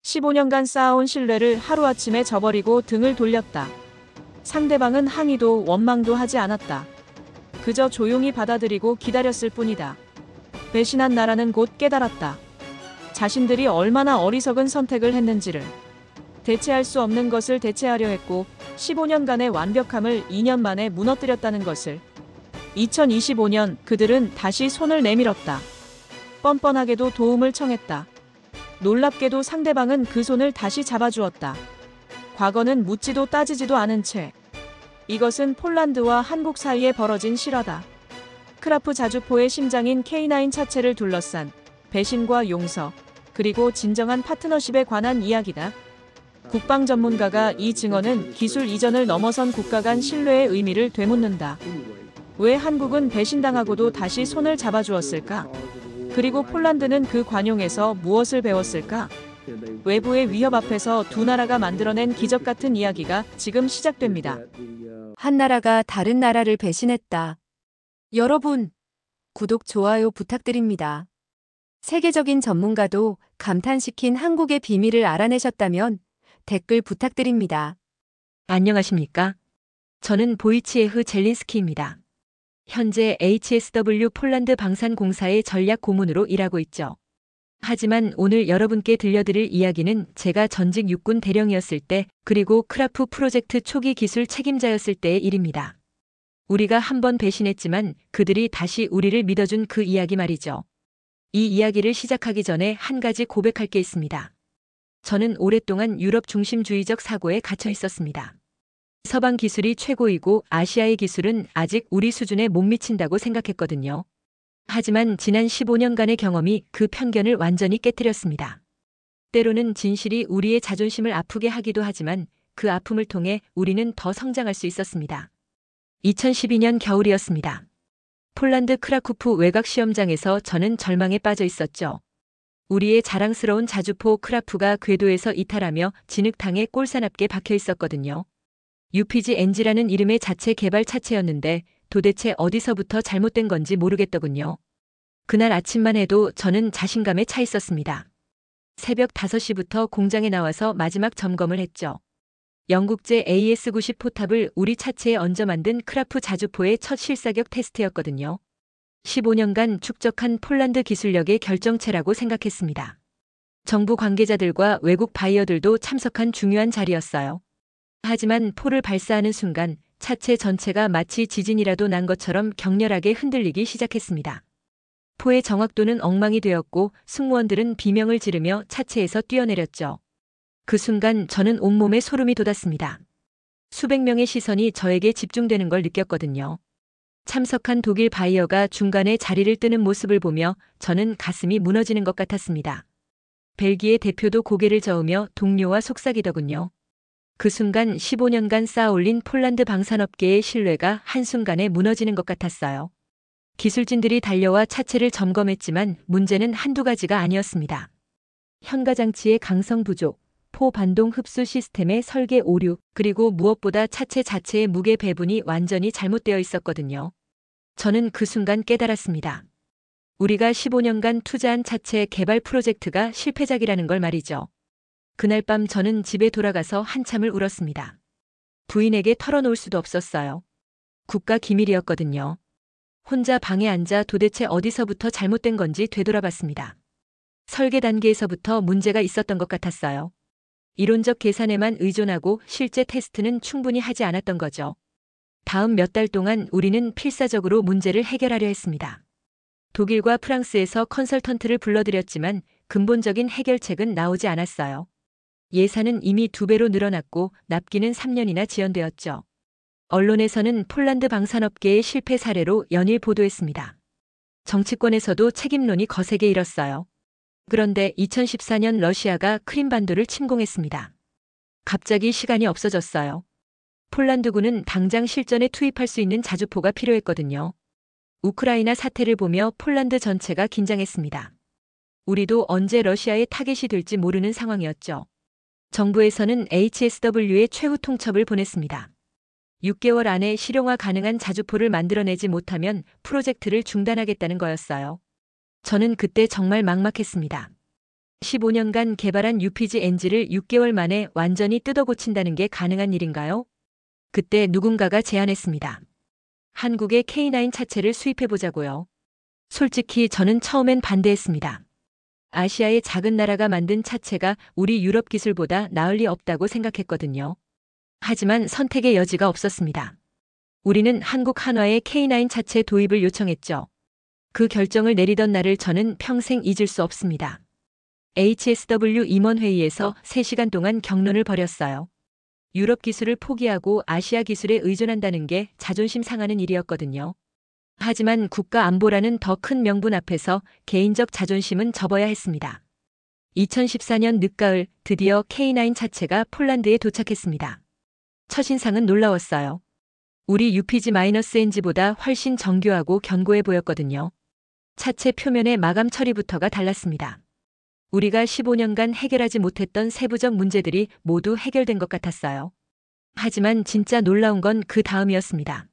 15년간 쌓아온 신뢰를 하루아침에 저버리고 등을 돌렸다. 상대방은 항의도 원망도 하지 않았다. 그저 조용히 받아들이고 기다렸을 뿐이다. 배신한 나라는 곧 깨달았다. 자신들이 얼마나 어리석은 선택을 했는지를. 대체할 수 없는 것을 대체하려 했고 15년간의 완벽함을 2년 만에 무너뜨렸다는 것을. 2025년 그들은 다시 손을 내밀었다. 뻔뻔하게도 도움을 청했다. 놀랍게도 상대방은 그 손을 다시 잡아주었다. 과거는 묻지도 따지지도 않은 채. 이것은 폴란드와 한국 사이에 벌어진 실화다. 크라프 자주포의 심장인 K9 차체를 둘러싼 배신과 용서, 그리고 진정한 파트너십에 관한 이야기다. 국방 전문가가 이 증언은 기술 이전을 넘어선 국가 간 신뢰의 의미를 되묻는다. 왜 한국은 배신당하고도 다시 손을 잡아주었을까? 그리고 폴란드는 그 관용에서 무엇을 배웠을까? 외부의 위협 앞에서 두 나라가 만들어낸 기적 같은 이야기가 지금 시작됩니다. 한 나라가 다른 나라를 배신했다. 여러분, 구독, 좋아요 부탁드립니다. 세계적인 전문가도 감탄시킨 한국의 비밀을 알아내셨다면 댓글 부탁드립니다. 안녕하십니까? 저는 보이치에흐 젤린스키입니다. 현재 HSW 폴란드 방산공사의 전략 고문으로 일하고 있죠. 하지만 오늘 여러분께 들려드릴 이야기는 제가 전직 육군 대령이었을 때, 그리고 크라프 프로젝트 초기 기술 책임자였을 때의 일입니다. 우리가 한 번 배신했지만 그들이 다시 우리를 믿어준 그 이야기 말이죠. 이 이야기를 시작하기 전에 한 가지 고백할 게 있습니다. 저는 오랫동안 유럽 중심주의적 사고에 갇혀 있었습니다. 서방 기술이 최고이고 아시아의 기술은 아직 우리 수준에 못 미친다고 생각했거든요. 하지만 지난 15년간의 경험이 그 편견을 완전히 깨뜨렸습니다. 때로는 진실이 우리의 자존심을 아프게 하기도 하지만 그 아픔을 통해 우리는 더 성장할 수 있었습니다. 2012년 겨울이었습니다. 폴란드 크라쿠프 외곽 시험장에서 저는 절망에 빠져 있었죠. 우리의 자랑스러운 자주포 크라프가 궤도에서 이탈하며 진흙탕에 꼴사납게 박혀 있었거든요. UPG-NG라는 이름의 자체 개발 차체였는데 도대체 어디서부터 잘못된 건지 모르겠더군요. 그날 아침만 해도 저는 자신감에 차 있었습니다. 새벽 5시부터 공장에 나와서 마지막 점검을 했죠. 영국제 AS90 포탑을 우리 차체에 얹어 만든 크라프 자주포의 첫 실사격 테스트였거든요. 15년간 축적한 폴란드 기술력의 결정체라고 생각했습니다. 정부 관계자들과 외국 바이어들도 참석한 중요한 자리였어요. 하지만 포를 발사하는 순간 차체 전체가 마치 지진이라도 난 것처럼 격렬하게 흔들리기 시작했습니다. 포의 정확도는 엉망이 되었고 승무원들은 비명을 지르며 차체에서 뛰어내렸죠. 그 순간 저는 온몸에 소름이 돋았습니다. 수백 명의 시선이 저에게 집중되는 걸 느꼈거든요. 참석한 독일 바이어가 중간에 자리를 뜨는 모습을 보며 저는 가슴이 무너지는 것 같았습니다. 벨기에 대표도 고개를 저으며 동료와 속삭이더군요. 그 순간 15년간 쌓아올린 폴란드 방산업계의 신뢰가 한순간에 무너지는 것 같았어요. 기술진들이 달려와 차체를 점검했지만 문제는 한두 가지가 아니었습니다. 현가장치의 강성 부족, 포 반동 흡수 시스템의 설계 오류, 그리고 무엇보다 차체 자체의 무게 배분이 완전히 잘못되어 있었거든요. 저는 그 순간 깨달았습니다. 우리가 15년간 투자한 차체 개발 프로젝트가 실패작이라는 걸 말이죠. 그날 밤 저는 집에 돌아가서 한참을 울었습니다. 부인에게 털어놓을 수도 없었어요. 국가 기밀이었거든요. 혼자 방에 앉아 도대체 어디서부터 잘못된 건지 되돌아봤습니다. 설계 단계에서부터 문제가 있었던 것 같았어요. 이론적 계산에만 의존하고 실제 테스트는 충분히 하지 않았던 거죠. 다음 몇 달 동안 우리는 필사적으로 문제를 해결하려 했습니다. 독일과 프랑스에서 컨설턴트를 불러들였지만 근본적인 해결책은 나오지 않았어요. 예산은 이미 2배로 늘어났고 납기는 3년이나 지연되었죠. 언론에서는 폴란드 방산업계의 실패 사례로 연일 보도했습니다. 정치권에서도 책임론이 거세게 일었어요. 그런데 2014년 러시아가 크림반도를 침공했습니다. 갑자기 시간이 없어졌어요. 폴란드군은 당장 실전에 투입할 수 있는 자주포가 필요했거든요. 우크라이나 사태를 보며 폴란드 전체가 긴장했습니다. 우리도 언제 러시아의 타겟이 될지 모르는 상황이었죠. 정부에서는 HSW에 최후 통첩을 보냈습니다. 6개월 안에 실용화 가능한 자주포를 만들어내지 못하면 프로젝트를 중단하겠다는 거였어요. 저는 그때 정말 막막했습니다. 15년간 개발한 UPG 엔진을 6개월 만에 완전히 뜯어 고친다는 게 가능한 일인가요? 그때 누군가가 제안했습니다. 한국에 K9 차체를 수입해보자고요. 솔직히 저는 처음엔 반대했습니다. 아시아의 작은 나라가 만든 차체가 우리 유럽 기술보다 나을 리 없다고 생각했거든요. 하지만 선택의 여지가 없었습니다. 우리는 한국 한화에 K9 차체 도입을 요청했죠. 그 결정을 내리던 날을 저는 평생 잊을 수 없습니다. HSW 임원회의에서 3시간 동안 격론을 벌였어요. 유럽 기술을 포기하고 아시아 기술에 의존한다는 게 자존심 상하는 일이었거든요. 하지만 국가 안보라는 더 큰 명분 앞에서 개인적 자존심은 접어야 했습니다. 2014년 늦가을 드디어 K9 차체가 폴란드에 도착했습니다. 첫인상은 놀라웠어요. 우리 UPG-NG보다 훨씬 정교하고 견고해 보였거든요. 차체 표면의 마감 처리부터가 달랐습니다. 우리가 15년간 해결하지 못했던 세부적 문제들이 모두 해결된 것 같았어요. 하지만 진짜 놀라운 건 그 다음이었습니다.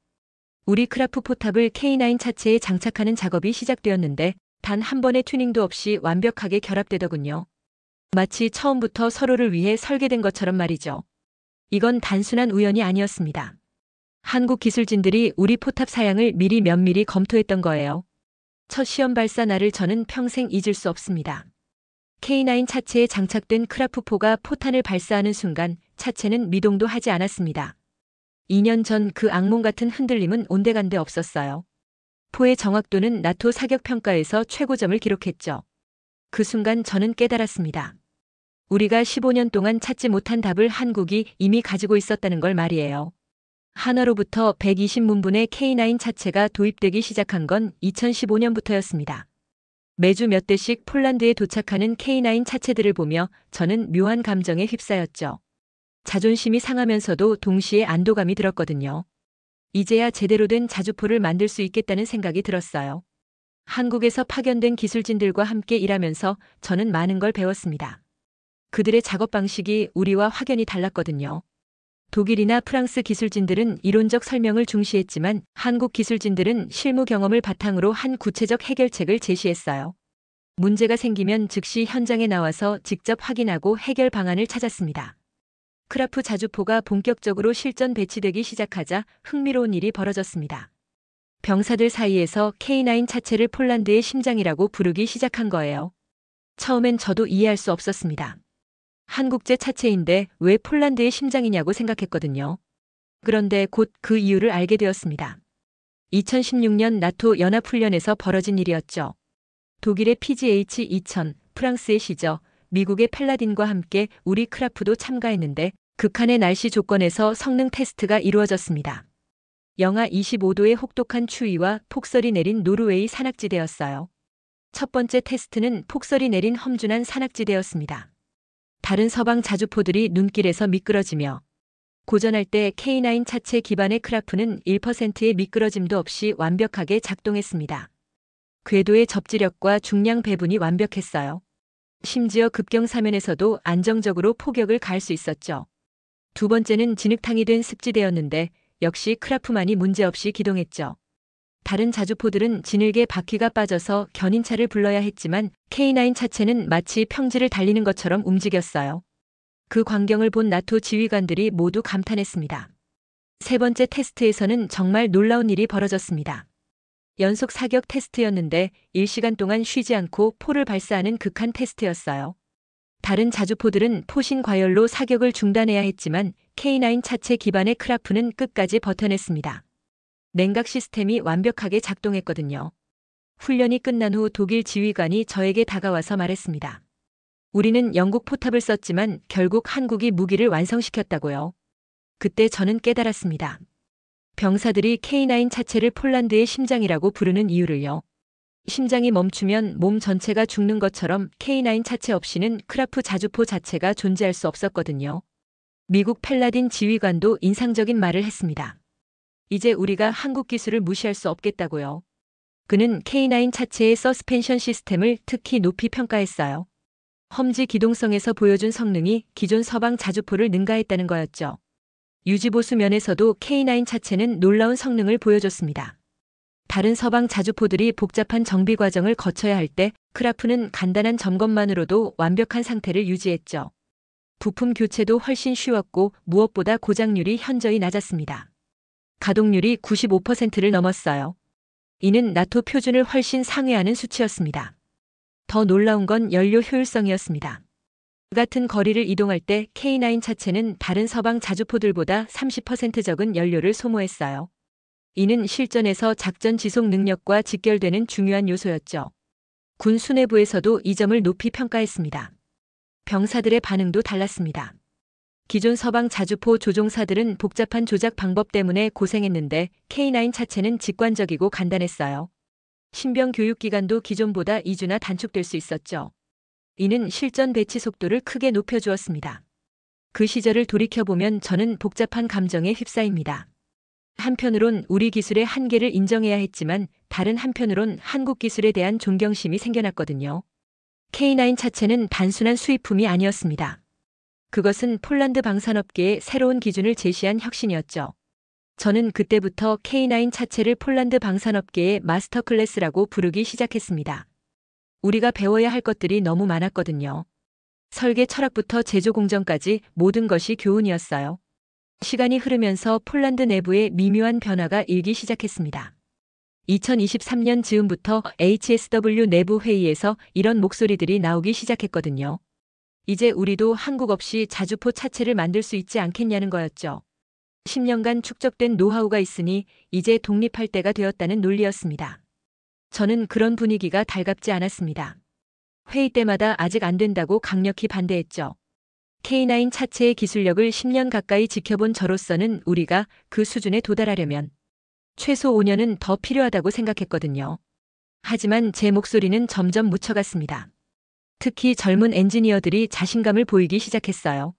우리 크라프 포탑을 K9 차체에 장착하는 작업이 시작되었는데 단 한 번의 튜닝도 없이 완벽하게 결합되더군요. 마치 처음부터 서로를 위해 설계된 것처럼 말이죠. 이건 단순한 우연이 아니었습니다. 한국 기술진들이 우리 포탑 사양을 미리 면밀히 검토했던 거예요. 첫 시험 발사 날을 저는 평생 잊을 수 없습니다. K9 차체에 장착된 크라프포가 포탄을 발사하는 순간 차체는 미동도 하지 않았습니다. 2년 전 그 악몽 같은 흔들림은 온데간데 없었어요. 포의 정확도는 나토 사격 평가에서 최고점을 기록했죠. 그 순간 저는 깨달았습니다. 우리가 15년 동안 찾지 못한 답을 한국이 이미 가지고 있었다는 걸 말이에요. 한화로부터 120문분의 K9 차체가 도입되기 시작한 건 2015년부터였습니다. 매주 몇 대씩 폴란드에 도착하는 K9 차체들을 보며 저는 묘한 감정에 휩싸였죠. 자존심이 상하면서도 동시에 안도감이 들었거든요. 이제야 제대로 된 자주포를 만들 수 있겠다는 생각이 들었어요. 한국에서 파견된 기술진들과 함께 일하면서 저는 많은 걸 배웠습니다. 그들의 작업 방식이 우리와 확연히 달랐거든요. 독일이나 프랑스 기술진들은 이론적 설명을 중시했지만 한국 기술진들은 실무 경험을 바탕으로 한 구체적 해결책을 제시했어요. 문제가 생기면 즉시 현장에 나와서 직접 확인하고 해결 방안을 찾았습니다. 크라프 자주포가 본격적으로 실전 배치되기 시작하자 흥미로운 일이 벌어졌습니다. 병사들 사이에서 K9 차체를 폴란드의 심장이라고 부르기 시작한 거예요. 처음엔 저도 이해할 수 없었습니다. 한국제 차체인데 왜 폴란드의 심장이냐고 생각했거든요. 그런데 곧 그 이유를 알게 되었습니다. 2016년 나토 연합훈련에서 벌어진 일이었죠. 독일의 PGH-2000, 프랑스의 시저, 미국의 펠라딘과 함께 우리 크라프도 참가했는데 극한의 날씨 조건에서 성능 테스트가 이루어졌습니다. 영하 25도의 혹독한 추위와 폭설이 내린 노르웨이 산악지대였어요. 첫 번째 테스트는 폭설이 내린 험준한 산악지대였습니다. 다른 서방 자주포들이 눈길에서 미끄러지며 고전할 때 K9 차체 기반의 크라프는 1%의 미끄러짐도 없이 완벽하게 작동했습니다. 궤도의 접지력과 중량 배분이 완벽했어요. 심지어 급경 사면에서도 안정적으로 포격을 가할 수 있었죠. 두 번째는 진흙탕이 된 습지대였는데 역시 크라프만이 문제없이 기동했죠. 다른 자주포들은 진흙에 바퀴가 빠져서 견인차를 불러야 했지만 K9 차체는 마치 평지를 달리는 것처럼 움직였어요. 그 광경을 본 나토 지휘관들이 모두 감탄했습니다. 세 번째 테스트에서는 정말 놀라운 일이 벌어졌습니다. 연속 사격 테스트였는데 1시간 동안 쉬지 않고 포를 발사하는 극한 테스트였어요. 다른 자주포들은 포신 과열로 사격을 중단해야 했지만 K9 차체 기반의 크라프는 끝까지 버텨냈습니다. 냉각 시스템이 완벽하게 작동했거든요. 훈련이 끝난 후 독일 지휘관이 저에게 다가와서 말했습니다. 우리는 영국 포탑을 썼지만 결국 한국이 무기를 완성시켰다고요. 그때 저는 깨달았습니다. 병사들이 K9 차체를 폴란드의 심장이라고 부르는 이유를요. 심장이 멈추면 몸 전체가 죽는 것처럼 K9 차체 없이는 크라프 자주포 자체가 존재할 수 없었거든요. 미국 펠라딘 지휘관도 인상적인 말을 했습니다. 이제 우리가 한국 기술을 무시할 수 없겠다고요. 그는 K9 차체의 서스펜션 시스템을 특히 높이 평가했어요. 험지 기동성에서 보여준 성능이 기존 서방 자주포를 능가했다는 거였죠. 유지보수 면에서도 K9 차체는 놀라운 성능을 보여줬습니다. 다른 서방 자주포들이 복잡한 정비 과정을 거쳐야 할 때 크라프는 간단한 점검만으로도 완벽한 상태를 유지했죠. 부품 교체도 훨씬 쉬웠고 무엇보다 고장률이 현저히 낮았습니다. 가동률이 95%를 넘었어요. 이는 나토 표준을 훨씬 상회하는 수치였습니다. 더 놀라운 건 연료 효율성이었습니다. 같은 거리를 이동할 때 K9 차체는 다른 서방 자주포들보다 30% 적은 연료를 소모했어요. 이는 실전에서 작전 지속 능력과 직결되는 중요한 요소였죠. 군 수뇌부에서도 이 점을 높이 평가했습니다. 병사들의 반응도 달랐습니다. 기존 서방 자주포 조종사들은 복잡한 조작 방법 때문에 고생했는데 K9 차체는 직관적이고 간단했어요. 신병 교육 기간도 기존보다 2주나 단축될 수 있었죠. 이는 실전 배치 속도를 크게 높여주었습니다. 그 시절을 돌이켜보면 저는 복잡한 감정에 휩싸입니다. 한편으론 우리 기술의 한계를 인정해야 했지만 다른 한편으론 한국 기술에 대한 존경심이 생겨났거든요. K9 차체는 단순한 수입품이 아니었습니다. 그것은 폴란드 방산업계의 새로운 기준을 제시한 혁신이었죠. 저는 그때부터 K9 차체를 폴란드 방산업계의 마스터 클래스라고 부르기 시작했습니다. 우리가 배워야 할 것들이 너무 많았거든요. 설계 철학부터 제조 공정까지 모든 것이 교훈이었어요. 시간이 흐르면서 폴란드 내부의 미묘한 변화가 일기 시작했습니다. 2023년 즈음부터 HSW 내부 회의에서 이런 목소리들이 나오기 시작했거든요. 이제 우리도 한국 없이 자주포 차체를 만들 수 있지 않겠냐는 거였죠. 10년간 축적된 노하우가 있으니 이제 독립할 때가 되었다는 논리였습니다. 저는 그런 분위기가 달갑지 않았습니다. 회의 때마다 아직 안 된다고 강력히 반대했죠. K9 차체의 기술력을 10년 가까이 지켜본 저로서는 우리가 그 수준에 도달하려면 최소 5년은 더 필요하다고 생각했거든요. 하지만 제 목소리는 점점 묻혀갔습니다. 특히 젊은 엔지니어들이 자신감을 보이기 시작했어요.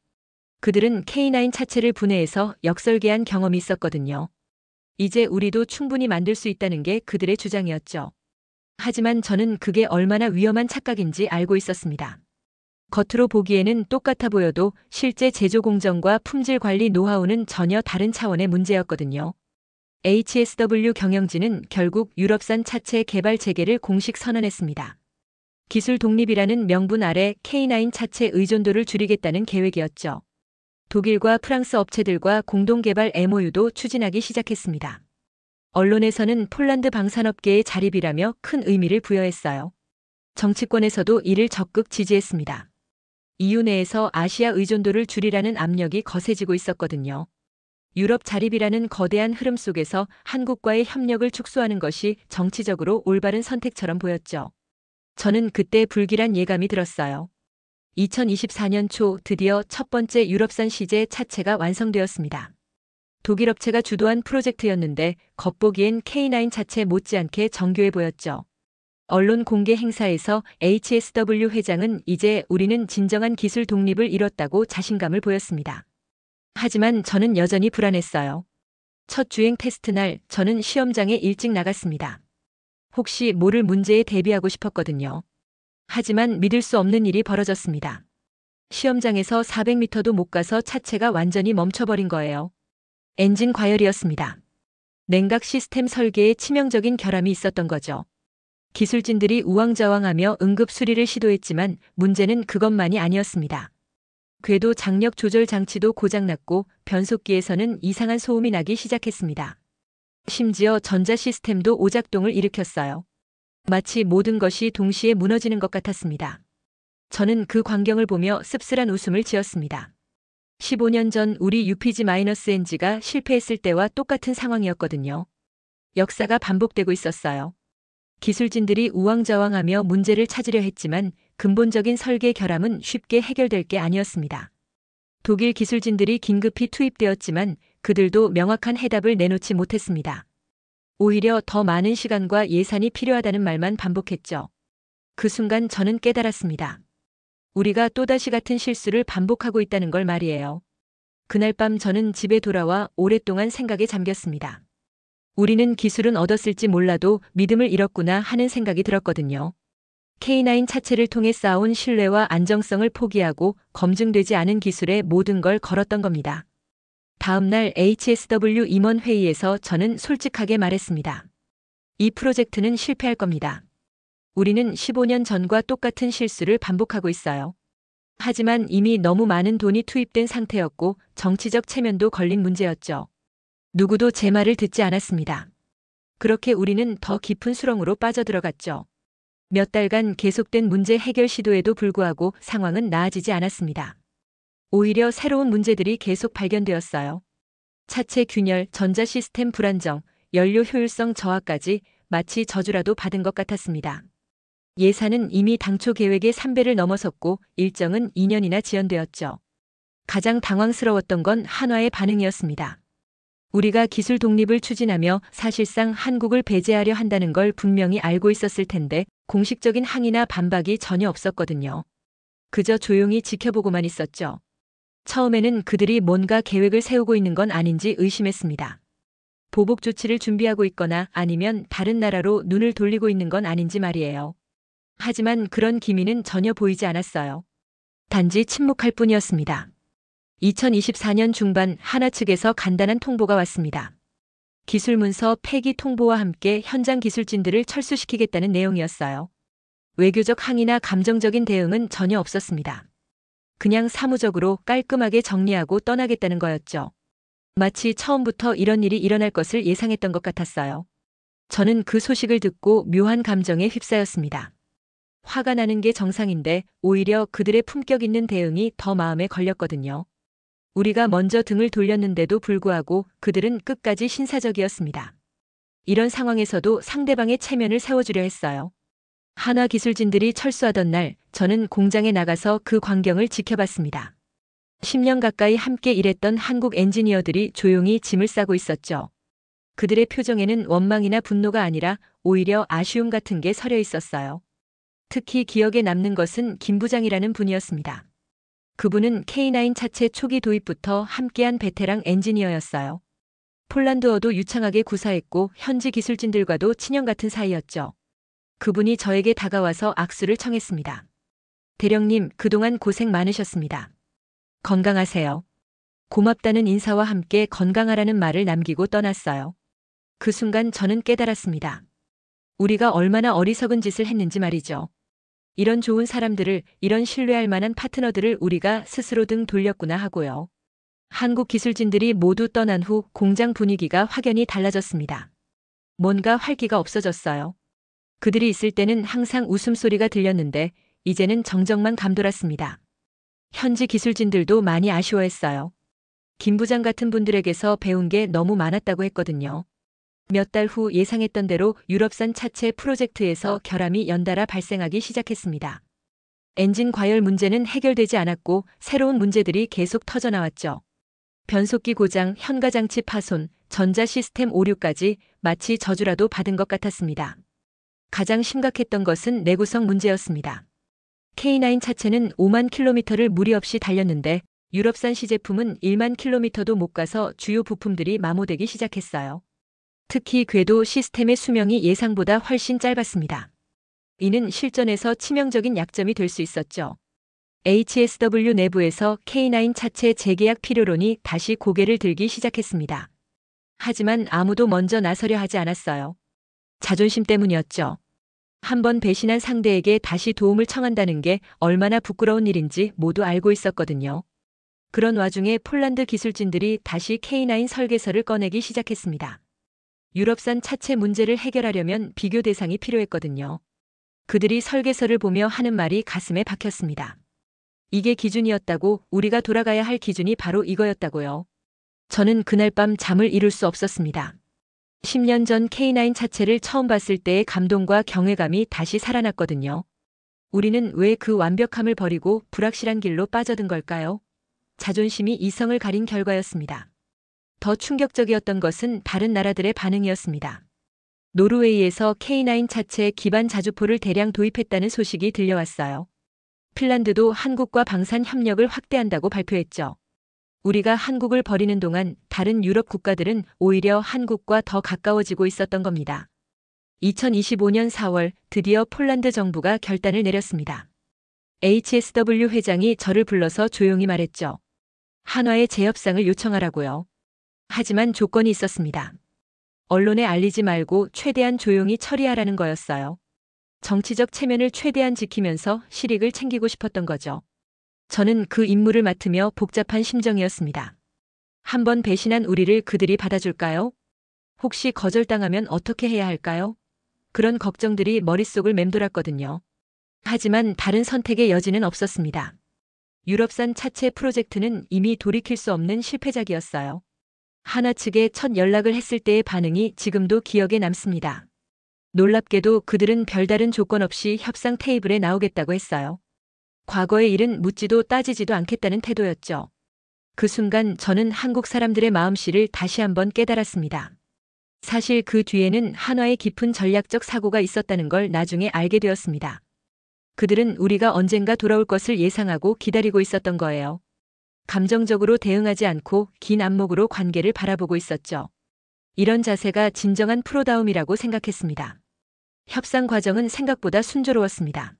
그들은 K9 차체를 분해해서 역설계한 경험이 있었거든요. 이제 우리도 충분히 만들 수 있다는 게 그들의 주장이었죠. 하지만 저는 그게 얼마나 위험한 착각인지 알고 있었습니다. 겉으로 보기에는 똑같아 보여도 실제 제조 공정과 품질 관리 노하우는 전혀 다른 차원의 문제였거든요. HSW 경영진은 결국 유럽산 차체 개발 체계를 공식 선언했습니다. 기술 독립이라는 명분 아래 K9 차체 의존도를 줄이겠다는 계획이었죠. 독일과 프랑스 업체들과 공동개발 MOU도 추진하기 시작했습니다. 언론에서는 폴란드 방산업계의 자립이라며 큰 의미를 부여했어요. 정치권에서도 이를 적극 지지했습니다. EU 내에서 아시아 의존도를 줄이라는 압력이 거세지고 있었거든요. 유럽 자립이라는 거대한 흐름 속에서 한국과의 협력을 축소하는 것이 정치적으로 올바른 선택처럼 보였죠. 저는 그때 불길한 예감이 들었어요. 2024년 초 드디어 첫 번째 유럽산 시제 차체가 완성되었습니다. 독일 업체가 주도한 프로젝트였는데 겉보기엔 K9 차체 못지않게 정교해 보였죠. 언론 공개 행사에서 HSW 회장은 이제 우리는 진정한 기술 독립을 이뤘다고 자신감을 보였습니다. 하지만 저는 여전히 불안했어요. 첫 주행 테스트 날 저는 시험장에 일찍 나갔습니다. 혹시 모를 문제에 대비하고 싶었거든요. 하지만 믿을 수 없는 일이 벌어졌습니다. 시험장에서 400m도 못 가서 차체가 완전히 멈춰버린 거예요. 엔진 과열이었습니다. 냉각 시스템 설계에 치명적인 결함이 있었던 거죠. 기술진들이 우왕좌왕하며 응급 수리를 시도했지만 문제는 그것만이 아니었습니다. 궤도 장력 조절 장치도 고장났고 변속기에서는 이상한 소음이 나기 시작했습니다. 심지어 전자 시스템도 오작동을 일으켰어요. 마치 모든 것이 동시에 무너지는 것 같았습니다. 저는 그 광경을 보며 씁쓸한 웃음을 지었습니다. 15년 전 우리 UPG-NG가 실패했을 때와 똑같은 상황이었거든요. 역사가 반복되고 있었어요. 기술진들이 우왕좌왕하며 문제를 찾으려 했지만 근본적인 설계 결함은 쉽게 해결될 게 아니었습니다. 독일 기술진들이 긴급히 투입되었지만 그들도 명확한 해답을 내놓지 못했습니다. 오히려 더 많은 시간과 예산이 필요하다는 말만 반복했죠. 그 순간 저는 깨달았습니다. 우리가 또다시 같은 실수를 반복하고 있다는 걸 말이에요. 그날 밤 저는 집에 돌아와 오랫동안 생각에 잠겼습니다. 우리는 기술은 얻었을지 몰라도 믿음을 잃었구나 하는 생각이 들었거든요. K9 차체를 통해 쌓아온 신뢰와 안정성을 포기하고 검증되지 않은 기술에 모든 걸 걸었던 겁니다. 다음 날 HSW 임원 회의에서 저는 솔직하게 말했습니다. 이 프로젝트는 실패할 겁니다. 우리는 15년 전과 똑같은 실수를 반복하고 있어요. 하지만 이미 너무 많은 돈이 투입된 상태였고 정치적 체면도 걸린 문제였죠. 누구도 제 말을 듣지 않았습니다. 그렇게 우리는 더 깊은 수렁으로 빠져들어갔죠. 몇 달간 계속된 문제 해결 시도에도 불구하고 상황은 나아지지 않았습니다. 오히려 새로운 문제들이 계속 발견되었어요. 차체 균열, 전자 시스템 불안정, 연료 효율성 저하까지 마치 저주라도 받은 것 같았습니다. 예산은 이미 당초 계획의 3배를 넘어섰고 일정은 2년이나 지연되었죠. 가장 당황스러웠던 건 한화의 반응이었습니다. 우리가 기술 독립을 추진하며 사실상 한국을 배제하려 한다는 걸 분명히 알고 있었을 텐데 공식적인 항의나 반박이 전혀 없었거든요. 그저 조용히 지켜보고만 있었죠. 처음에는 그들이 뭔가 계획을 세우고 있는 건 아닌지 의심했습니다. 보복 조치를 준비하고 있거나 아니면 다른 나라로 눈을 돌리고 있는 건 아닌지 말이에요. 하지만 그런 기미는 전혀 보이지 않았어요. 단지 침묵할 뿐이었습니다. 2024년 중반 한화 측에서 간단한 통보가 왔습니다. 기술 문서 폐기 통보와 함께 현장 기술진들을 철수시키겠다는 내용이었어요. 외교적 항의나 감정적인 대응은 전혀 없었습니다. 그냥 사무적으로 깔끔하게 정리하고 떠나겠다는 거였죠. 마치 처음부터 이런 일이 일어날 것을 예상했던 것 같았어요. 저는 그 소식을 듣고 묘한 감정에 휩싸였습니다. 화가 나는 게 정상인데 오히려 그들의 품격 있는 대응이 더 마음에 걸렸거든요. 우리가 먼저 등을 돌렸는데도 불구하고 그들은 끝까지 신사적이었습니다. 이런 상황에서도 상대방의 체면을 세워주려 했어요. 한화 기술진들이 철수하던 날 저는 공장에 나가서 그 광경을 지켜봤습니다. 10년 가까이 함께 일했던 한국 엔지니어들이 조용히 짐을 싸고 있었죠. 그들의 표정에는 원망이나 분노가 아니라 오히려 아쉬움 같은 게 서려 있었어요. 특히 기억에 남는 것은 김 부장이라는 분이었습니다. 그분은 K9 차체 초기 도입부터 함께한 베테랑 엔지니어였어요. 폴란드어도 유창하게 구사했고 현지 기술진들과도 친형 같은 사이였죠. 그분이 저에게 다가와서 악수를 청했습니다. 대령님, 그동안 고생 많으셨습니다. 건강하세요. 고맙다는 인사와 함께 건강하라는 말을 남기고 떠났어요. 그 순간 저는 깨달았습니다. 우리가 얼마나 어리석은 짓을 했는지 말이죠. 이런 좋은 사람들을, 이런 신뢰할 만한 파트너들을 우리가 스스로 등 돌렸구나 하고요. 한국 기술진들이 모두 떠난 후 공장 분위기가 확연히 달라졌습니다. 뭔가 활기가 없어졌어요. 그들이 있을 때는 항상 웃음소리가 들렸는데 이제는 정적만 감돌았습니다. 현지 기술진들도 많이 아쉬워했어요. 김 부장 같은 분들에게서 배운 게 너무 많았다고 했거든요. 몇 달 후 예상했던 대로 유럽산 차체 프로젝트에서 결함이 연달아 발생하기 시작했습니다. 엔진 과열 문제는 해결되지 않았고 새로운 문제들이 계속 터져나왔죠. 변속기 고장, 현가장치 파손, 전자 시스템 오류까지 마치 저주라도 받은 것 같았습니다. 가장 심각했던 것은 내구성 문제였습니다. K9 차체는 5만 킬로미터를 무리 없이 달렸는데 유럽산 시제품은 1만 킬로미터도 못 가서 주요 부품들이 마모되기 시작했어요. 특히 궤도 시스템의 수명이 예상보다 훨씬 짧았습니다. 이는 실전에서 치명적인 약점이 될 수 있었죠. HSW 내부에서 K9 차체 재계약 필요론이 다시 고개를 들기 시작했습니다. 하지만 아무도 먼저 나서려 하지 않았어요. 자존심 때문이었죠. 한번 배신한 상대에게 다시 도움을 청한다는 게 얼마나 부끄러운 일인지 모두 알고 있었거든요. 그런 와중에 폴란드 기술진들이 다시 K9 설계서를 꺼내기 시작했습니다. 유럽산 차체 문제를 해결하려면 비교 대상이 필요했거든요. 그들이 설계서를 보며 하는 말이 가슴에 박혔습니다. 이게 기준이었다고, 우리가 돌아가야 할 기준이 바로 이거였다고요. 저는 그날 밤 잠을 이룰 수 없었습니다. 10년 전 K9 차체를 처음 봤을 때의 감동과 경외감이 다시 살아났거든요. 우리는 왜 그 완벽함을 버리고 불확실한 길로 빠져든 걸까요? 자존심이 이성을 가린 결과였습니다. 더 충격적이었던 것은 다른 나라들의 반응이었습니다. 노르웨이에서 K9 차체 기반 자주포를 대량 도입했다는 소식이 들려왔어요. 핀란드도 한국과 방산 협력을 확대한다고 발표했죠. 우리가 한국을 버리는 동안 다른 유럽 국가들은 오히려 한국과 더 가까워지고 있었던 겁니다. 2025년 4월 드디어 폴란드 정부가 결단을 내렸습니다. HSW 회장이 저를 불러서 조용히 말했죠. 한화의 재협상을 요청하라고요. 하지만 조건이 있었습니다. 언론에 알리지 말고 최대한 조용히 처리하라는 거였어요. 정치적 체면을 최대한 지키면서 실익을 챙기고 싶었던 거죠. 저는 그 임무를 맡으며 복잡한 심정이었습니다. 한번 배신한 우리를 그들이 받아줄까요? 혹시 거절당하면 어떻게 해야 할까요? 그런 걱정들이 머릿속을 맴돌았거든요. 하지만 다른 선택의 여지는 없었습니다. 유럽산 차체 프로젝트는 이미 돌이킬 수 없는 실패작이었어요. 하나 측에 첫 연락을 했을 때의 반응이 지금도 기억에 남습니다. 놀랍게도 그들은 별다른 조건 없이 협상 테이블에 나오겠다고 했어요. 과거의 일은 묻지도 따지지도 않겠다는 태도였죠. 그 순간 저는 한국 사람들의 마음씨를 다시 한번 깨달았습니다. 사실 그 뒤에는 한화의 깊은 전략적 사고가 있었다는 걸 나중에 알게 되었습니다. 그들은 우리가 언젠가 돌아올 것을 예상하고 기다리고 있었던 거예요. 감정적으로 대응하지 않고 긴 안목으로 관계를 바라보고 있었죠. 이런 자세가 진정한 프로다움이라고 생각했습니다. 협상 과정은 생각보다 순조로웠습니다.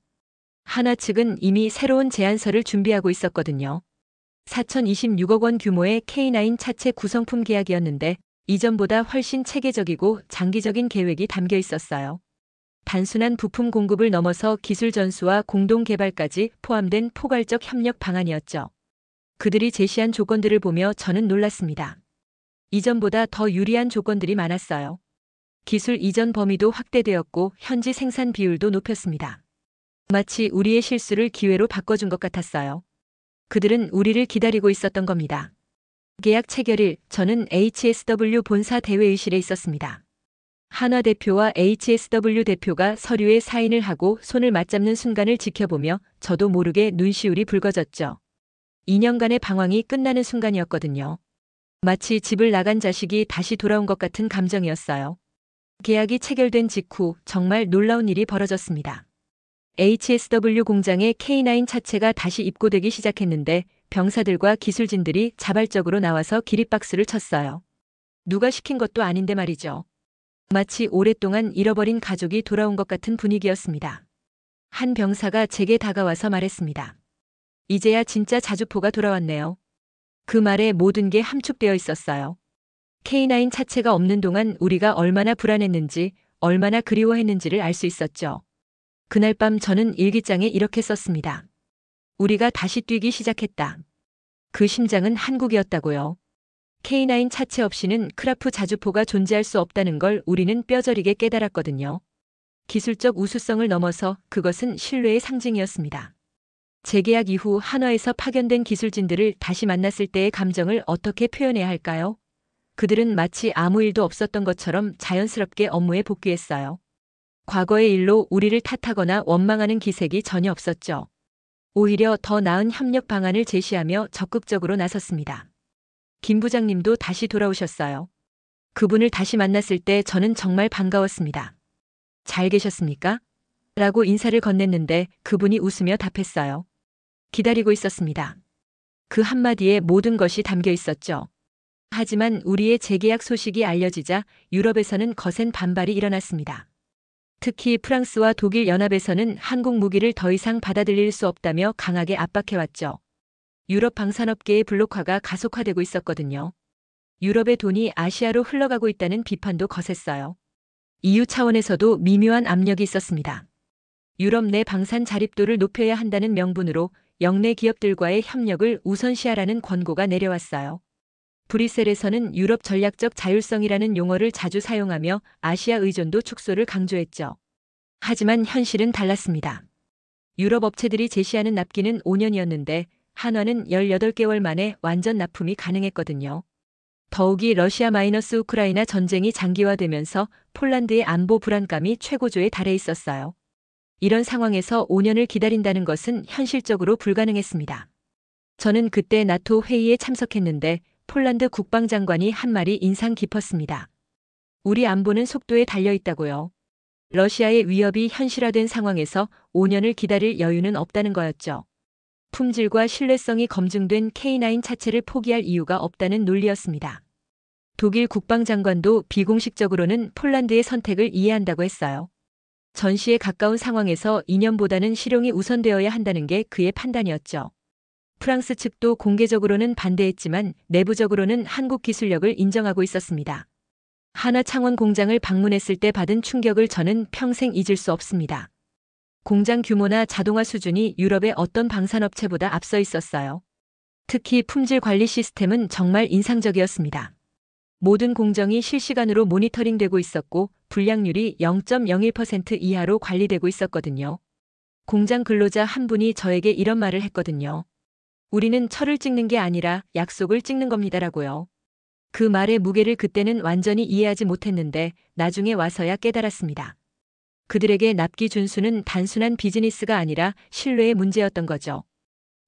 하나 측은 이미 새로운 제안서를 준비하고 있었거든요. 4,026억 원 규모의 K9 차체 구성품 계약이었는데 이전보다 훨씬 체계적이고 장기적인 계획이 담겨 있었어요. 단순한 부품 공급을 넘어서 기술 전수와 공동 개발까지 포함된 포괄적 협력 방안이었죠. 그들이 제시한 조건들을 보며 저는 놀랐습니다. 이전보다 더 유리한 조건들이 많았어요. 기술 이전 범위도 확대되었고 현지 생산 비율도 높였습니다. 마치 우리의 실수를 기회로 바꿔준 것 같았어요. 그들은 우리를 기다리고 있었던 겁니다. 계약 체결일, 저는 HSW 본사 대회의실에 있었습니다. 한화 대표와 HSW 대표가 서류에 사인을 하고 손을 맞잡는 순간을 지켜보며 저도 모르게 눈시울이 붉어졌죠. 2년간의 방황이 끝나는 순간이었거든요. 마치 집을 나간 자식이 다시 돌아온 것 같은 감정이었어요. 계약이 체결된 직후 정말 놀라운 일이 벌어졌습니다. HSW 공장에 K9 차체가 다시 입고되기 시작했는데 병사들과 기술진들이 자발적으로 나와서 기립박수를 쳤어요. 누가 시킨 것도 아닌데 말이죠. 마치 오랫동안 잃어버린 가족이 돌아온 것 같은 분위기였습니다. 한 병사가 제게 다가와서 말했습니다. 이제야 진짜 자주포가 돌아왔네요. 그 말에 모든 게 함축되어 있었어요. K9 차체가 없는 동안 우리가 얼마나 불안했는지, 얼마나 그리워했는지를 알 수 있었죠. 그날 밤 저는 일기장에 이렇게 썼습니다. 우리가 다시 뛰기 시작했다. 그 심장은 한국이었다고요. K9 차체 없이는 크라프 자주포가 존재할 수 없다는 걸 우리는 뼈저리게 깨달았거든요. 기술적 우수성을 넘어서 그것은 신뢰의 상징이었습니다. 재계약 이후 한화에서 파견된 기술진들을 다시 만났을 때의 감정을 어떻게 표현해야 할까요? 그들은 마치 아무 일도 없었던 것처럼 자연스럽게 업무에 복귀했어요. 과거의 일로 우리를 탓하거나 원망하는 기색이 전혀 없었죠. 오히려 더 나은 협력 방안을 제시하며 적극적으로 나섰습니다. 김 부장님도 다시 돌아오셨어요. 그분을 다시 만났을 때 저는 정말 반가웠습니다. 잘 계셨습니까? 라고 인사를 건넸는데 그분이 웃으며 답했어요. 기다리고 있었습니다. 그 한마디에 모든 것이 담겨 있었죠. 하지만 우리의 재계약 소식이 알려지자 유럽에서는 거센 반발이 일어났습니다. 특히 프랑스와 독일 연합에서는 한국 무기를 더 이상 받아들일 수 없다며 강하게 압박해왔죠. 유럽 방산업계의 블록화가 가속화되고 있었거든요. 유럽의 돈이 아시아로 흘러가고 있다는 비판도 거셌어요. EU 차원에서도 미묘한 압력이 있었습니다. 유럽 내 방산 자립도를 높여야 한다는 명분으로 영내 기업들과의 협력을 우선시하라는 권고가 내려왔어요. 브뤼셀에서는 유럽 전략적 자율성이라는 용어를 자주 사용하며 아시아 의존도 축소를 강조했죠. 하지만 현실은 달랐습니다. 유럽 업체들이 제시하는 납기는 5년이었는데 한화는 18개월 만에 완전 납품이 가능했거든요. 더욱이 러시아-우크라이나 전쟁이 장기화되면서 폴란드의 안보 불안감이 최고조에 달해 있었어요. 이런 상황에서 5년을 기다린다는 것은 현실적으로 불가능했습니다. 저는 그때 나토 회의에 참석했는데 폴란드 국방장관이 한 말이 인상 깊었습니다. 우리 안보는 속도에 달려 있다고요. 러시아의 위협이 현실화된 상황에서 5년을 기다릴 여유는 없다는 거였죠. 품질과 신뢰성이 검증된 K9 차체를 포기할 이유가 없다는 논리였습니다. 독일 국방장관도 비공식적으로는 폴란드의 선택을 이해한다고 했어요. 전시에 가까운 상황에서 이념보다는 실용이 우선되어야 한다는 게 그의 판단이었죠. 프랑스 측도 공개적으로는 반대했지만 내부적으로는 한국 기술력을 인정하고 있었습니다. 하나 창원 공장을 방문했을 때 받은 충격을 저는 평생 잊을 수 없습니다. 공장 규모나 자동화 수준이 유럽의 어떤 방산업체보다 앞서 있었어요. 특히 품질 관리 시스템은 정말 인상적이었습니다. 모든 공정이 실시간으로 모니터링되고 있었고 불량률이 0.01% 이하로 관리되고 있었거든요. 공장 근로자 한 분이 저에게 이런 말을 했거든요. 우리는 철을 찍는 게 아니라 약속을 찍는 겁니다라고요. 그 말의 무게를 그때는 완전히 이해하지 못했는데 나중에 와서야 깨달았습니다. 그들에게 납기 준수는 단순한 비즈니스가 아니라 신뢰의 문제였던 거죠.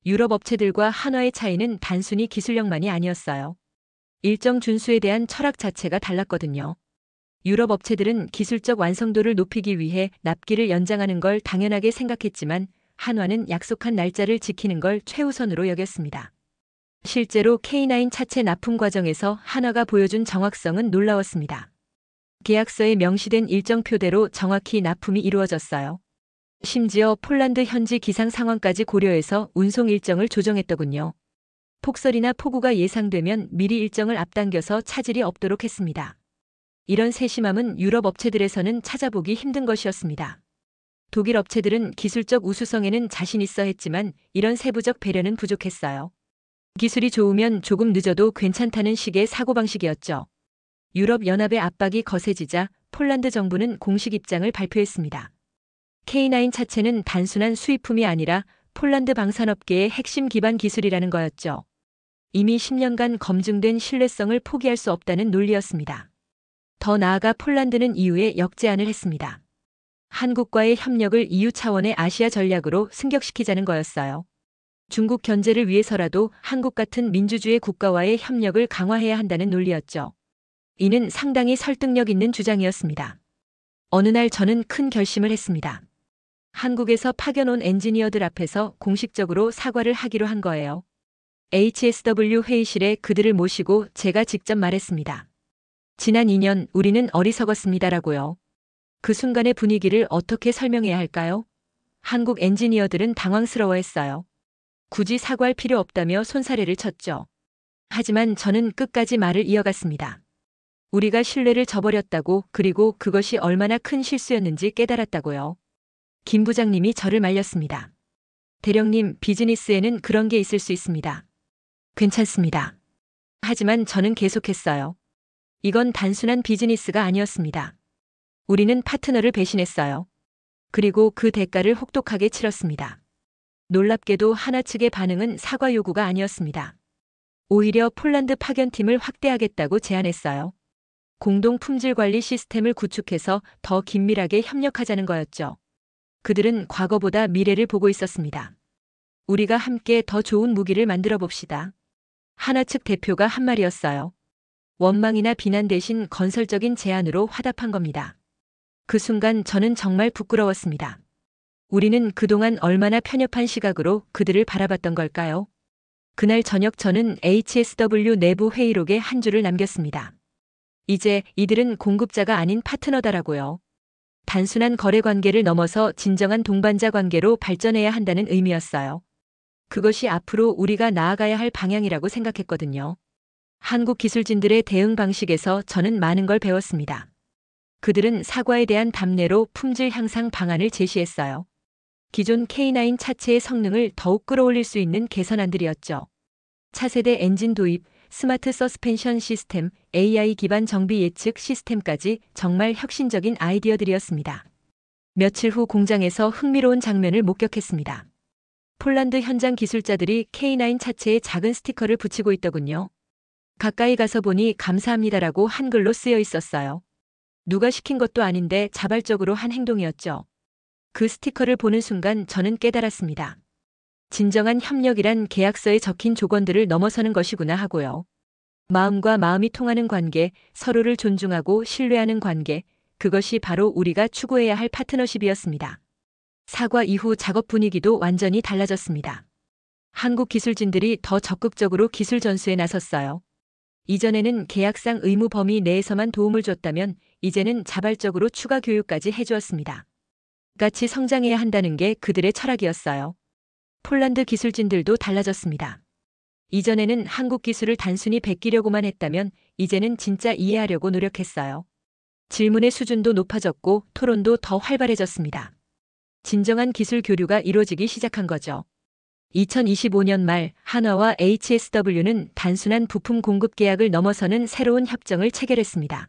유럽 업체들과 한화의 차이는 단순히 기술력만이 아니었어요. 일정 준수에 대한 철학 자체가 달랐거든요. 유럽 업체들은 기술적 완성도를 높이기 위해 납기를 연장하는 걸 당연하게 생각했지만 한화는 약속한 날짜를 지키는 걸 최우선으로 여겼습니다. 실제로 K9 차체 납품 과정에서 한화가 보여준 정확성은 놀라웠습니다. 계약서에 명시된 일정표대로 정확히 납품이 이루어졌어요. 심지어 폴란드 현지 기상 상황까지 고려해서 운송 일정을 조정했더군요. 폭설이나 폭우가 예상되면 미리 일정을 앞당겨서 차질이 없도록 했습니다. 이런 세심함은 유럽 업체들에서는 찾아보기 힘든 것이었습니다. 독일 업체들은 기술적 우수성에는 자신 있어 했지만 이런 세부적 배려는 부족했어요. 기술이 좋으면 조금 늦어도 괜찮다는 식의 사고방식이었죠. 유럽연합의 압박이 거세지자 폴란드 정부는 공식 입장을 발표했습니다. K9 차체는 단순한 수입품이 아니라 폴란드 방산업계의 핵심 기반 기술이라는 거였죠. 이미 10년간 검증된 신뢰성을 포기할 수 없다는 논리였습니다. 더 나아가 폴란드는 이후에 역제안을 했습니다. 한국과의 협력을 EU 차원의 아시아 전략으로 승격시키자는 거였어요. 중국 견제를 위해서라도 한국 같은 민주주의 국가와의 협력을 강화해야 한다는 논리였죠. 이는 상당히 설득력 있는 주장이었습니다. 어느 날 저는 큰 결심을 했습니다. 한국에서 파견 온 엔지니어들 앞에서 공식적으로 사과를 하기로 한 거예요. HSW 회의실에 그들을 모시고 제가 직접 말했습니다. 지난 2년 우리는 어리석었습니다라고요. 그 순간의 분위기를 어떻게 설명해야 할까요? 한국 엔지니어들은 당황스러워했어요. 굳이 사과할 필요 없다며 손사래를 쳤죠. 하지만 저는 끝까지 말을 이어갔습니다. 우리가 신뢰를 저버렸다고, 그리고 그것이 얼마나 큰 실수였는지 깨달았다고요. 김 부장님이 저를 말렸습니다. 대령님, 비즈니스에는 그런 게 있을 수 있습니다. 괜찮습니다. 하지만 저는 계속했어요. 이건 단순한 비즈니스가 아니었습니다. 우리는 파트너를 배신했어요. 그리고 그 대가를 혹독하게 치렀습니다. 놀랍게도 한화 측의 반응은 사과 요구가 아니었습니다. 오히려 폴란드 파견팀을 확대하겠다고 제안했어요. 공동 품질 관리 시스템을 구축해서 더 긴밀하게 협력하자는 거였죠. 그들은 과거보다 미래를 보고 있었습니다. 우리가 함께 더 좋은 무기를 만들어 봅시다. 한화 측 대표가 한 말이었어요. 원망이나 비난 대신 건설적인 제안으로 화답한 겁니다. 그 순간 저는 정말 부끄러웠습니다. 우리는 그동안 얼마나 편협한 시각으로 그들을 바라봤던 걸까요? 그날 저녁 저는 HSW 내부 회의록에 한 줄을 남겼습니다. 이제 이들은 공급자가 아닌 파트너다라고요. 단순한 거래 관계를 넘어서 진정한 동반자 관계로 발전해야 한다는 의미였어요. 그것이 앞으로 우리가 나아가야 할 방향이라고 생각했거든요. 한국 기술진들의 대응 방식에서 저는 많은 걸 배웠습니다. 그들은 사과에 대한 답례로 품질 향상 방안을 제시했어요. 기존 K9 차체의 성능을 더욱 끌어올릴 수 있는 개선안들이었죠. 차세대 엔진 도입, 스마트 서스펜션 시스템, AI 기반 정비 예측 시스템까지 정말 혁신적인 아이디어들이었습니다. 며칠 후 공장에서 흥미로운 장면을 목격했습니다. 폴란드 현장 기술자들이 K9 차체에 작은 스티커를 붙이고 있더군요. 가까이 가서 보니 감사합니다라고 한글로 쓰여 있었어요. 누가 시킨 것도 아닌데 자발적으로 한 행동이었죠. 그 스티커를 보는 순간 저는 깨달았습니다. 진정한 협력이란 계약서에 적힌 조건들을 넘어서는 것이구나 하고요. 마음과 마음이 통하는 관계, 서로를 존중하고 신뢰하는 관계, 그것이 바로 우리가 추구해야 할 파트너십이었습니다. 사과 이후 작업 분위기도 완전히 달라졌습니다. 한국 기술진들이 더 적극적으로 기술 전수에 나섰어요. 이전에는 계약상 의무 범위 내에서만 도움을 줬다면 이제는 자발적으로 추가 교육까지 해주었습니다. 같이 성장해야 한다는 게 그들의 철학이었어요. 폴란드 기술진들도 달라졌습니다. 이전에는 한국 기술을 단순히 베끼려고만 했다면 이제는 진짜 이해하려고 노력했어요. 질문의 수준도 높아졌고 토론도 더 활발해졌습니다. 진정한 기술 교류가 이루어지기 시작한 거죠. 2025년 말 한화와 HSW는 단순한 부품 공급 계약을 넘어서는 새로운 협정을 체결했습니다.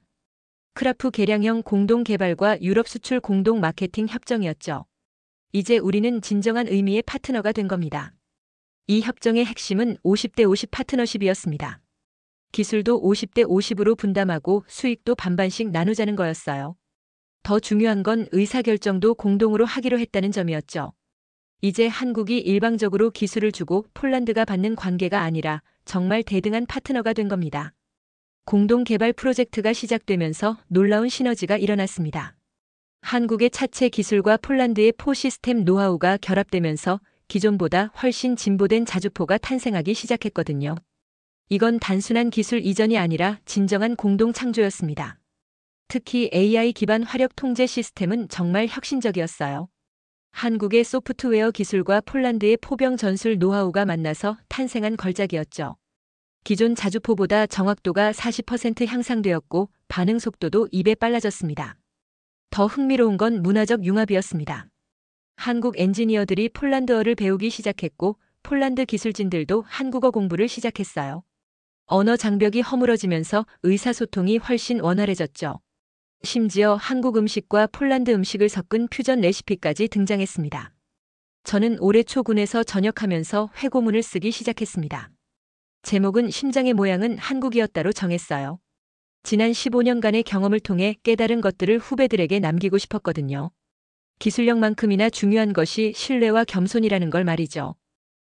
크라프 개량형 공동 개발과 유럽 수출 공동 마케팅 협정이었죠. 이제 우리는 진정한 의미의 파트너가 된 겁니다. 이 협정의 핵심은 50대 50 파트너십이었습니다. 기술도 50대 50으로 분담하고 수익도 반반씩 나누자는 거였어요. 더 중요한 건 의사결정도 공동으로 하기로 했다는 점이었죠. 이제 한국이 일방적으로 기술을 주고 폴란드가 받는 관계가 아니라 정말 대등한 파트너가 된 겁니다. 공동 개발 프로젝트가 시작되면서 놀라운 시너지가 일어났습니다. 한국의 차체 기술과 폴란드의 포 시스템 노하우가 결합되면서 기존보다 훨씬 진보된 자주포가 탄생하기 시작했거든요. 이건 단순한 기술 이전이 아니라 진정한 공동 창조였습니다. 특히 AI 기반 화력 통제 시스템은 정말 혁신적이었어요. 한국의 소프트웨어 기술과 폴란드의 포병 전술 노하우가 만나서 탄생한 걸작이었죠. 기존 자주포보다 정확도가 40% 향상되었고 반응 속도도 2배 빨라졌습니다. 더 흥미로운 건 문화적 융합이었습니다. 한국 엔지니어들이 폴란드어를 배우기 시작했고 폴란드 기술진들도 한국어 공부를 시작했어요. 언어 장벽이 허물어지면서 의사소통이 훨씬 원활해졌죠. 심지어 한국 음식과 폴란드 음식을 섞은 퓨전 레시피까지 등장했습니다. 저는 올해 초 군에서 전역하면서 회고문을 쓰기 시작했습니다. 제목은 심장의 모양은 한국이었다로 정했어요. 지난 15년간의 경험을 통해 깨달은 것들을 후배들에게 남기고 싶었거든요. 기술력만큼이나 중요한 것이 신뢰와 겸손이라는 걸 말이죠.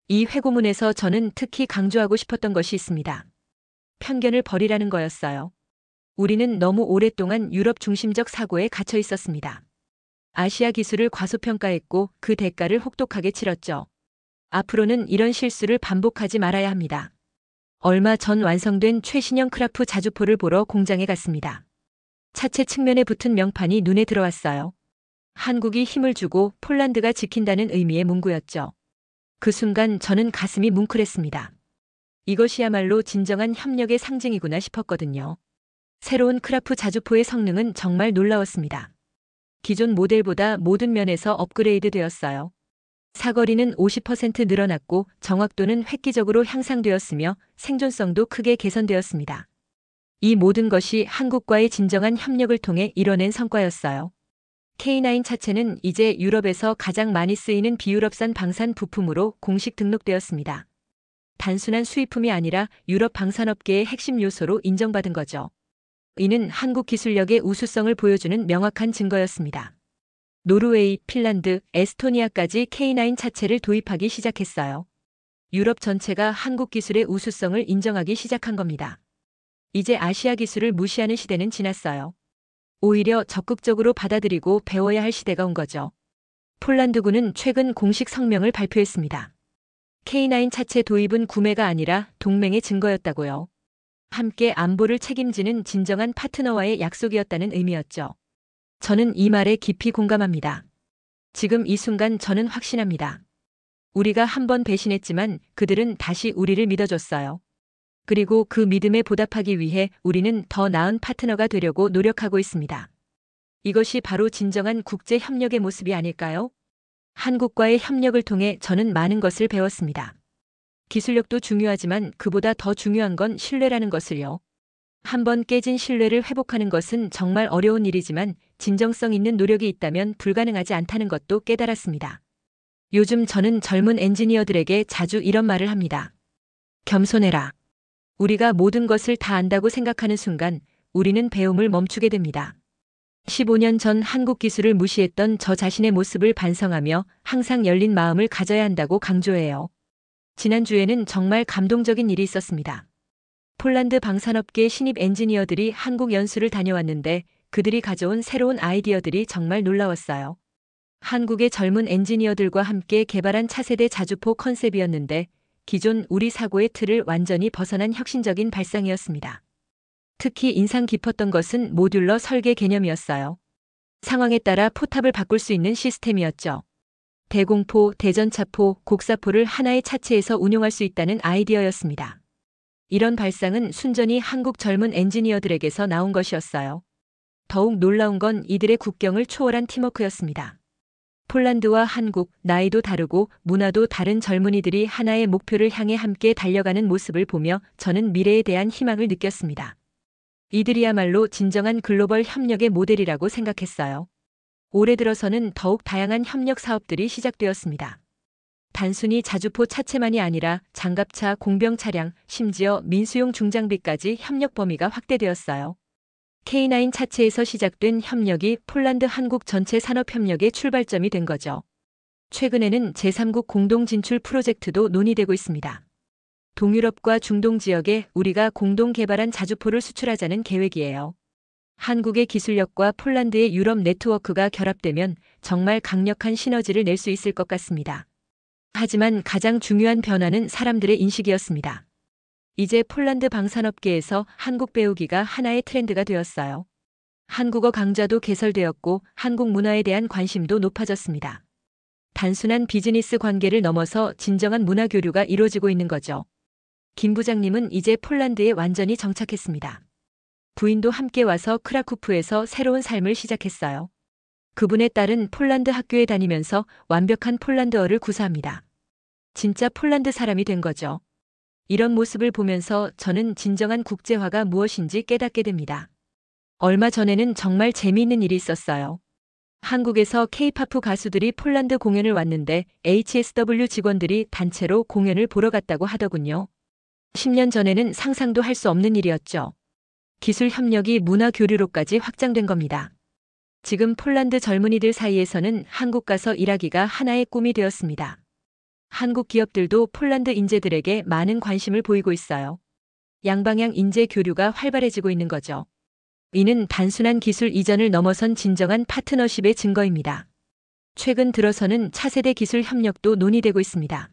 이 회고문에서 저는 특히 강조하고 싶었던 것이 있습니다. 편견을 버리라는 거였어요. 우리는 너무 오랫동안 유럽 중심적 사고에 갇혀 있었습니다. 아시아 기술을 과소평가했고 그 대가를 혹독하게 치렀죠. 앞으로는 이런 실수를 반복하지 말아야 합니다. 얼마 전 완성된 최신형 크라프 자주포를 보러 공장에 갔습니다. 차체 측면에 붙은 명판이 눈에 들어왔어요. 한국이 힘을 주고 폴란드가 지킨다는 의미의 문구였죠. 그 순간 저는 가슴이 뭉클했습니다. 이것이야말로 진정한 협력의 상징이구나 싶었거든요. 새로운 크라프 자주포의 성능은 정말 놀라웠습니다. 기존 모델보다 모든 면에서 업그레이드 되었어요. 사거리는 50% 늘어났고 정확도는 획기적으로 향상되었으며 생존성도 크게 개선되었습니다. 이 모든 것이 한국과의 진정한 협력을 통해 이뤄낸 성과였어요. K9 차체는 이제 유럽에서 가장 많이 쓰이는 비유럽산 방산 부품으로 공식 등록되었습니다. 단순한 수입품이 아니라 유럽 방산업계의 핵심 요소로 인정받은 거죠. 이는 한국 기술력의 우수성을 보여주는 명확한 증거였습니다. 노르웨이, 핀란드, 에스토니아까지 K9 차체를 도입하기 시작했어요. 유럽 전체가 한국 기술의 우수성을 인정하기 시작한 겁니다. 이제 아시아 기술을 무시하는 시대는 지났어요. 오히려 적극적으로 받아들이고 배워야 할 시대가 온 거죠. 폴란드군은 최근 공식 성명을 발표했습니다. K9 차체 도입은 구매가 아니라 동맹의 증거였다고요. 함께 안보를 책임지는 진정한 파트너와의 약속이었다는 의미였죠. 저는 이 말에 깊이 공감합니다. 지금 이 순간 저는 확신합니다. 우리가 한 번 배신했지만 그들은 다시 우리를 믿어줬어요. 그리고 그 믿음에 보답하기 위해 우리는 더 나은 파트너가 되려고 노력하고 있습니다. 이것이 바로 진정한 국제 협력의 모습이 아닐까요? 한국과의 협력을 통해 저는 많은 것을 배웠습니다. 기술력도 중요하지만 그보다 더 중요한 건 신뢰라는 것을요. 한번 깨진 신뢰를 회복하는 것은 정말 어려운 일이지만 진정성 있는 노력이 있다면 불가능하지 않다는 것도 깨달았습니다. 요즘 저는 젊은 엔지니어들에게 자주 이런 말을 합니다. 겸손해라. 우리가 모든 것을 다 안다고 생각하는 순간 우리는 배움을 멈추게 됩니다. 15년 전 한국 기술을 무시했던 저 자신의 모습을 반성하며 항상 열린 마음을 가져야 한다고 강조해요. 지난주에는 정말 감동적인 일이 있었습니다. 폴란드 방산업계 신입 엔지니어들이 한국 연수를 다녀왔는데 그들이 가져온 새로운 아이디어들이 정말 놀라웠어요. 한국의 젊은 엔지니어들과 함께 개발한 차세대 자주포 컨셉이었는데 기존 우리 사고의 틀을 완전히 벗어난 혁신적인 발상이었습니다. 특히 인상 깊었던 것은 모듈러 설계 개념이었어요. 상황에 따라 포탑을 바꿀 수 있는 시스템이었죠. 대공포, 대전차포, 곡사포를 하나의 차체에서 운용할 수 있다는 아이디어였습니다. 이런 발상은 순전히 한국 젊은 엔지니어들에게서 나온 것이었어요. 더욱 놀라운 건 이들의 국경을 초월한 팀워크였습니다. 폴란드와 한국, 나이도 다르고 문화도 다른 젊은이들이 하나의 목표를 향해 함께 달려가는 모습을 보며 저는 미래에 대한 희망을 느꼈습니다. 이들이야말로 진정한 글로벌 협력의 모델이라고 생각했어요. 올해 들어서는 더욱 다양한 협력 사업들이 시작되었습니다. 단순히 자주포 차체만이 아니라 장갑차, 공병 차량, 심지어 민수용 중장비까지 협력 범위가 확대되었어요. K9 차체에서 시작된 협력이 폴란드 한국 전체 산업협력의 출발점이 된 거죠. 최근에는 제3국 공동 진출 프로젝트도 논의되고 있습니다. 동유럽과 중동 지역에 우리가 공동 개발한 자주포를 수출하자는 계획이에요. 한국의 기술력과 폴란드의 유럽 네트워크가 결합되면 정말 강력한 시너지를 낼 수 있을 것 같습니다. 하지만 가장 중요한 변화는 사람들의 인식이었습니다. 이제 폴란드 방산업계에서 한국 배우기가 하나의 트렌드가 되었어요. 한국어 강좌도 개설되었고 한국 문화에 대한 관심도 높아졌습니다. 단순한 비즈니스 관계를 넘어서 진정한 문화 교류가 이루어지고 있는 거죠. 김 부장님은 이제 폴란드에 완전히 정착했습니다. 부인도 함께 와서 크라쿠프에서 새로운 삶을 시작했어요. 그분의 딸은 폴란드 학교에 다니면서 완벽한 폴란드어를 구사합니다. 진짜 폴란드 사람이 된 거죠. 이런 모습을 보면서 저는 진정한 국제화가 무엇인지 깨닫게 됩니다. 얼마 전에는 정말 재미있는 일이 있었어요. 한국에서 K-팝 가수들이 폴란드 공연을 왔는데 HSW 직원들이 단체로 공연을 보러 갔다고 하더군요. 10년 전에는 상상도 할 수 없는 일이었죠. 기술 협력이 문화 교류로까지 확장된 겁니다. 지금 폴란드 젊은이들 사이에서는 한국 가서 일하기가 하나의 꿈이 되었습니다. 한국 기업들도 폴란드 인재들에게 많은 관심을 보이고 있어요. 양방향 인재 교류가 활발해지고 있는 거죠. 이는 단순한 기술 이전을 넘어선 진정한 파트너십의 증거입니다. 최근 들어서는 차세대 기술 협력도 논의되고 있습니다.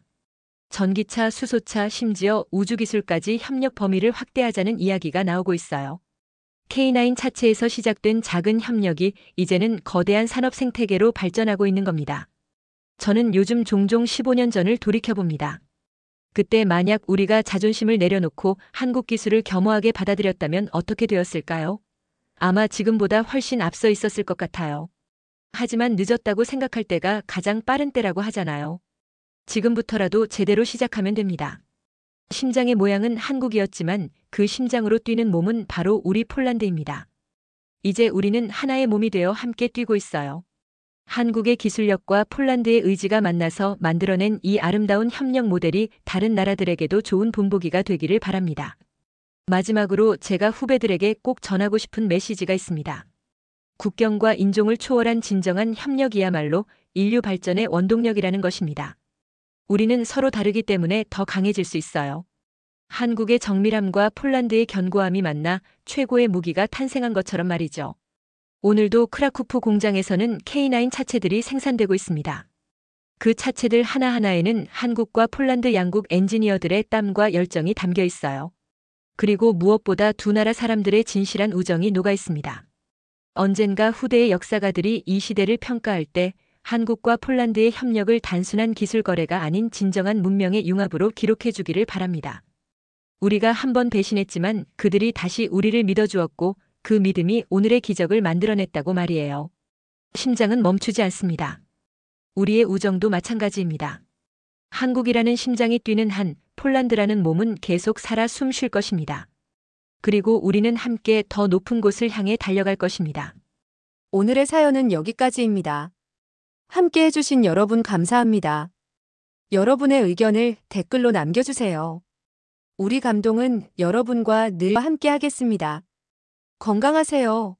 전기차, 수소차, 심지어 우주기술까지 협력 범위를 확대하자는 이야기가 나오고 있어요. K9 차체에서 시작된 작은 협력이 이제는 거대한 산업 생태계로 발전하고 있는 겁니다. 저는 요즘 종종 15년 전을 돌이켜봅니다. 그때 만약 우리가 자존심을 내려놓고 한국 기술을 겸허하게 받아들였다면 어떻게 되었을까요? 아마 지금보다 훨씬 앞서 있었을 것 같아요. 하지만 늦었다고 생각할 때가 가장 빠른 때라고 하잖아요. 지금부터라도 제대로 시작하면 됩니다. 심장의 모양은 한국이었지만 그 심장으로 뛰는 몸은 바로 우리 폴란드입니다. 이제 우리는 하나의 몸이 되어 함께 뛰고 있어요. 한국의 기술력과 폴란드의 의지가 만나서 만들어낸 이 아름다운 협력 모델이 다른 나라들에게도 좋은 본보기가 되기를 바랍니다. 마지막으로 제가 후배들에게 꼭 전하고 싶은 메시지가 있습니다. 국경과 인종을 초월한 진정한 협력이야말로 인류 발전의 원동력이라는 것입니다. 우리는 서로 다르기 때문에 더 강해질 수 있어요. 한국의 정밀함과 폴란드의 견고함이 만나 최고의 무기가 탄생한 것처럼 말이죠. 오늘도 크라쿠프 공장에서는 K9 차체들이 생산되고 있습니다. 그 차체들 하나하나에는 한국과 폴란드 양국 엔지니어들의 땀과 열정이 담겨 있어요. 그리고 무엇보다 두 나라 사람들의 진실한 우정이 녹아 있습니다. 언젠가 후대의 역사가들이 이 시대를 평가할 때 한국과 폴란드의 협력을 단순한 기술 거래가 아닌 진정한 문명의 융합으로 기록해 주기를 바랍니다. 우리가 한 번 배신했지만 그들이 다시 우리를 믿어주었고 그 믿음이 오늘의 기적을 만들어냈다고 말이에요. 심장은 멈추지 않습니다. 우리의 우정도 마찬가지입니다. 한국이라는 심장이 뛰는 한 폴란드라는 몸은 계속 살아 숨 쉴 것입니다. 그리고 우리는 함께 더 높은 곳을 향해 달려갈 것입니다. 오늘의 사연은 여기까지입니다. 함께 해주신 여러분 감사합니다. 여러분의 의견을 댓글로 남겨주세요. 우리 감동은 여러분과 늘 함께 하겠습니다. 건강하세요.